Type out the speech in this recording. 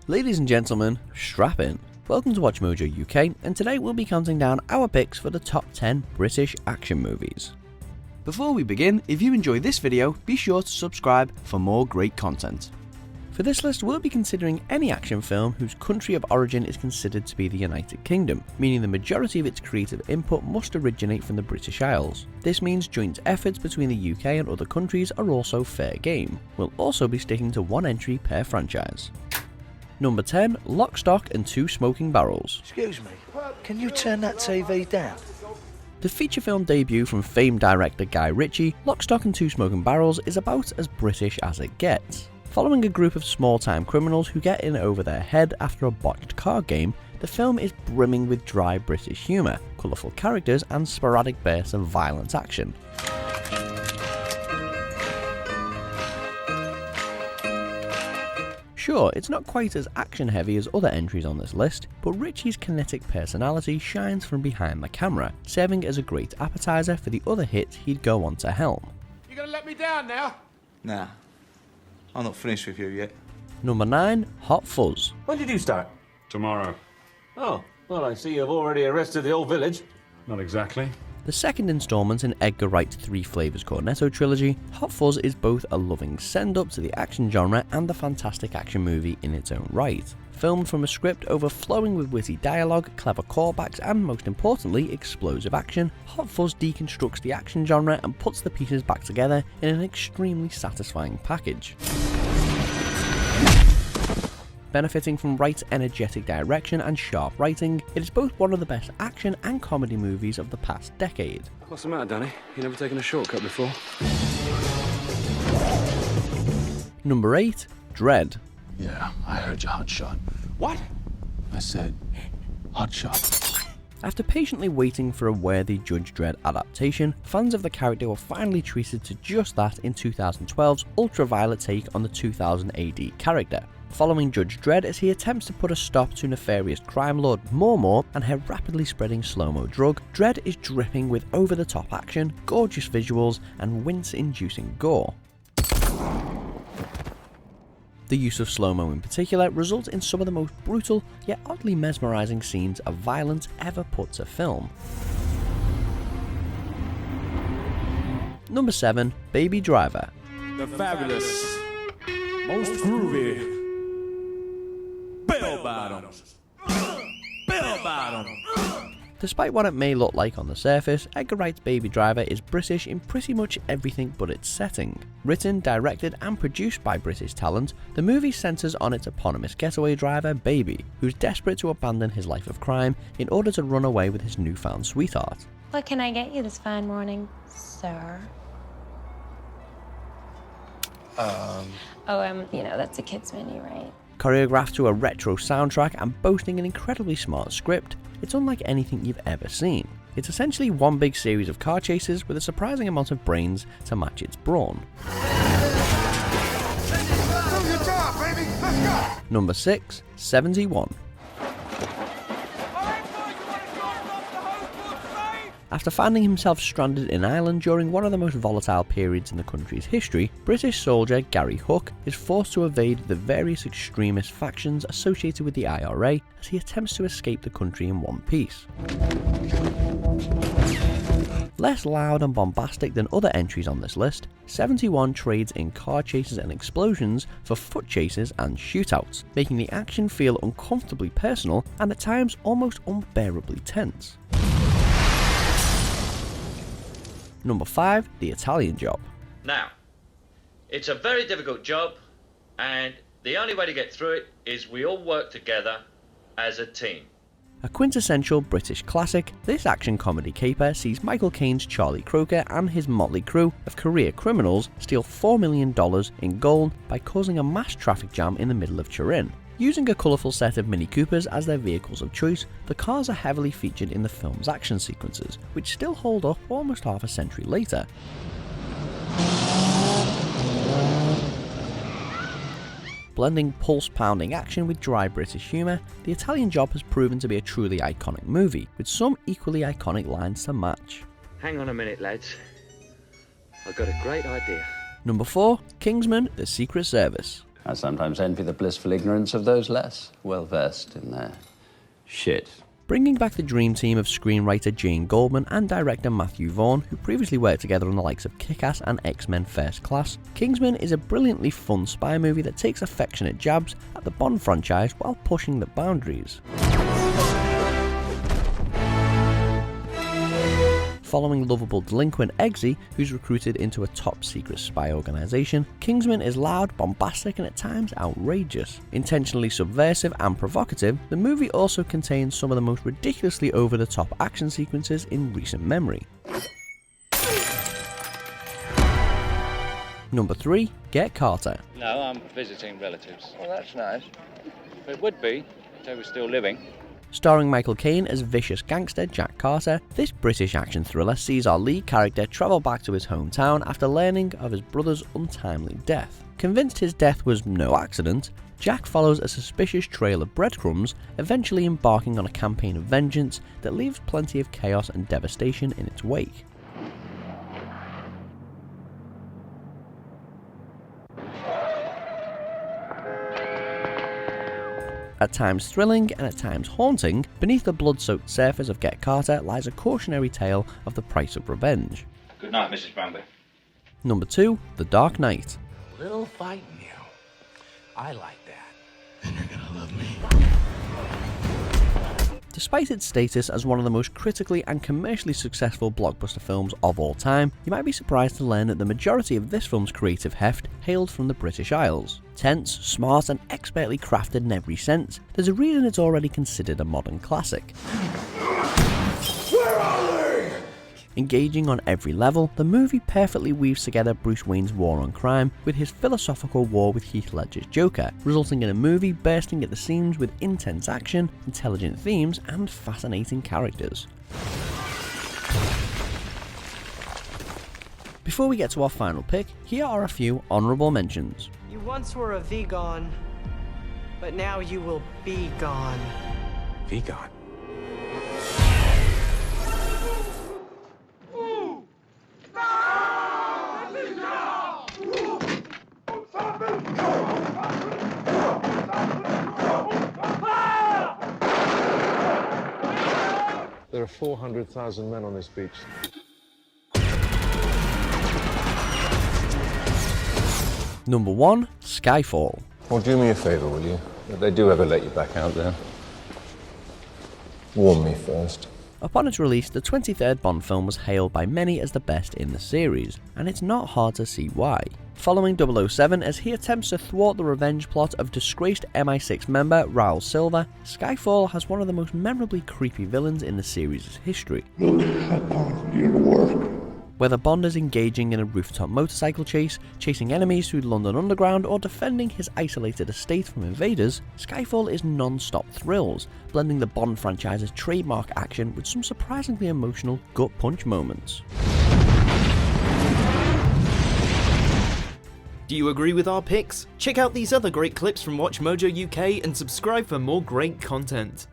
Ladies and gentlemen, strap in. Welcome to Watch Mojo UK, and today we'll be counting down our picks for the top 10 British action movies. Before we begin, if you enjoy this video, be sure to subscribe for more great content. For this list, we'll be considering any action film whose country of origin is considered to be the United Kingdom, meaning the majority of its creative input must originate from the British Isles. This means joint efforts between the UK and other countries are also fair game. We'll also be sticking to one entry per franchise. Number 10, Lock, Stock and Two Smoking Barrels. Excuse me, can you turn that TV down? The feature film debut from famed director Guy Ritchie, Lock, Stock and Two Smoking Barrels is about as British as it gets. Following a group of small-time criminals who get in over their head after a botched card game, the film is brimming with dry British humour, colourful characters and sporadic bursts of violent action. Sure, it's not quite as action-heavy as other entries on this list, but Ritchie's kinetic personality shines from behind the camera, serving as a great appetizer for the other hits he'd go on to helm. You gonna let me down now? Nah, I'm not finished with you yet. Number 9, Hot Fuzz. When did you start? Tomorrow. Oh, well, I see you've already arrested the whole village. Not exactly. The second installment in Edgar Wright's Three Flavors Cornetto trilogy, Hot Fuzz is both a loving send-up to the action genre and a fantastic action movie in its own right. Filmed from a script overflowing with witty dialogue, clever callbacks and, most importantly, explosive action, Hot Fuzz deconstructs the action genre and puts the pieces back together in an extremely satisfying package. Benefiting from Wright's energetic direction and sharp writing, it is both one of the best action and comedy movies of the past decade. What's the matter, Danny? You never taken a shortcut before? Number 8, Dredd. Yeah, I heard you, hotshot. What? I said, hotshot. After patiently waiting for a worthy Judge Dredd adaptation, fans of the character were finally treated to just that in 2012's ultraviolet take on the 2000 AD character. Following Judge Dredd as he attempts to put a stop to nefarious crime lord Mormor and her rapidly spreading slow-mo drug, Dredd is dripping with over-the-top action, gorgeous visuals, and wince-inducing gore. The use of slow-mo in particular results in some of the most brutal yet oddly mesmerizing scenes of violence ever put to film. Number 7, Baby Driver. The fabulous, most groovy, Bell Bottoms. Bell Bottoms. Despite what it may look like on the surface, Edgar Wright's Baby Driver is British in pretty much everything but its setting. Written, directed and produced by British talent, the movie centres on its eponymous getaway driver, Baby, who's desperate to abandon his life of crime in order to run away with his newfound sweetheart. What can I get you this fine morning, sir? That's a kid's menu, right? Choreographed to a retro soundtrack and boasting an incredibly smart script, it's unlike anything you've ever seen. It's essentially one big series of car chases with a surprising amount of brains to match its brawn. Number 6, 71. After finding himself stranded in Ireland during one of the most volatile periods in the country's history, British soldier Gary Hook is forced to evade the various extremist factions associated with the IRA as he attempts to escape the country in one piece. Less loud and bombastic than other entries on this list, 71 trades in car chases and explosions for foot chases and shootouts, making the action feel uncomfortably personal and at times almost unbearably tense. Number 5, The Italian Job. Now, it's a very difficult job, and the only way to get through it is we all work together as a team. A quintessential British classic, this action comedy caper sees Michael Caine's Charlie Croker and his motley crew of career criminals steal $4 million in gold by causing a mass traffic jam in the middle of Turin. Using a colourful set of Mini Coopers as their vehicles of choice, the cars are heavily featured in the film's action sequences, which still hold up almost half a century later. Blending pulse-pounding action with dry British humour, The Italian Job has proven to be a truly iconic movie, with some equally iconic lines to match. Hang on a minute, lads. I've got a great idea. Number 4, Kingsman: The Secret Service. I sometimes envy the blissful ignorance of those less well-versed in their shit. Bringing back the dream team of screenwriter Jane Goldman and director Matthew Vaughn, who previously worked together on the likes of Kick-Ass and X-Men First Class, Kingsman is a brilliantly fun spy movie that takes affectionate jabs at the Bond franchise while pushing the boundaries. Following lovable delinquent Eggsy, who's recruited into a top-secret spy organisation, Kingsman is loud, bombastic and at times outrageous. Intentionally subversive and provocative, the movie also contains some of the most ridiculously over-the-top action sequences in recent memory. Number 3. Get Carter. No, I'm visiting relatives. Well, that's nice. It would be if they were still living. Starring Michael Caine as vicious gangster Jack Carter, this British action thriller sees our lead character travel back to his hometown after learning of his brother's untimely death. Convinced his death was no accident, Jack follows a suspicious trail of breadcrumbs, eventually embarking on a campaign of vengeance that leaves plenty of chaos and devastation in its wake. At times thrilling and at times haunting, beneath the blood-soaked surface of Get Carter lies a cautionary tale of the price of revenge. Good night, Mrs. Bramby. Number 2. The Dark Knight. Little fighting you. I like that. And you're gonna love me. Despite its status as one of the most critically and commercially successful blockbuster films of all time, you might be surprised to learn that the majority of this film's creative heft hailed from the British Isles. Tense, smart and expertly crafted in every sense, there's a reason it's already considered a modern classic. Where are they? Engaging on every level, the movie perfectly weaves together Bruce Wayne's war on crime with his philosophical war with Heath Ledger's Joker, resulting in a movie bursting at the seams with intense action, intelligent themes, and fascinating characters. Before we get to our final pick, here are a few honourable mentions. You once were a vegan, but now you will be gone. Vegan? There are 400,000 men on this beach. Number 1. Skyfall. Well, do me a favour, will you? If they do ever let you back out there, warn me first. Upon its release, the 23rd Bond film was hailed by many as the best in the series, and it's not hard to see why. Following 007 as he attempts to thwart the revenge plot of disgraced MI6 member Raoul Silva, Skyfall has one of the most memorably creepy villains in the series' history. Look upon your work. Whether Bond is engaging in a rooftop motorcycle chase, chasing enemies through London Underground, or defending his isolated estate from invaders, Skyfall is non-stop thrills, blending the Bond franchise's trademark action with some surprisingly emotional gut-punch moments. Do you agree with our picks? Check out these other great clips from WatchMojo UK and subscribe for more great content.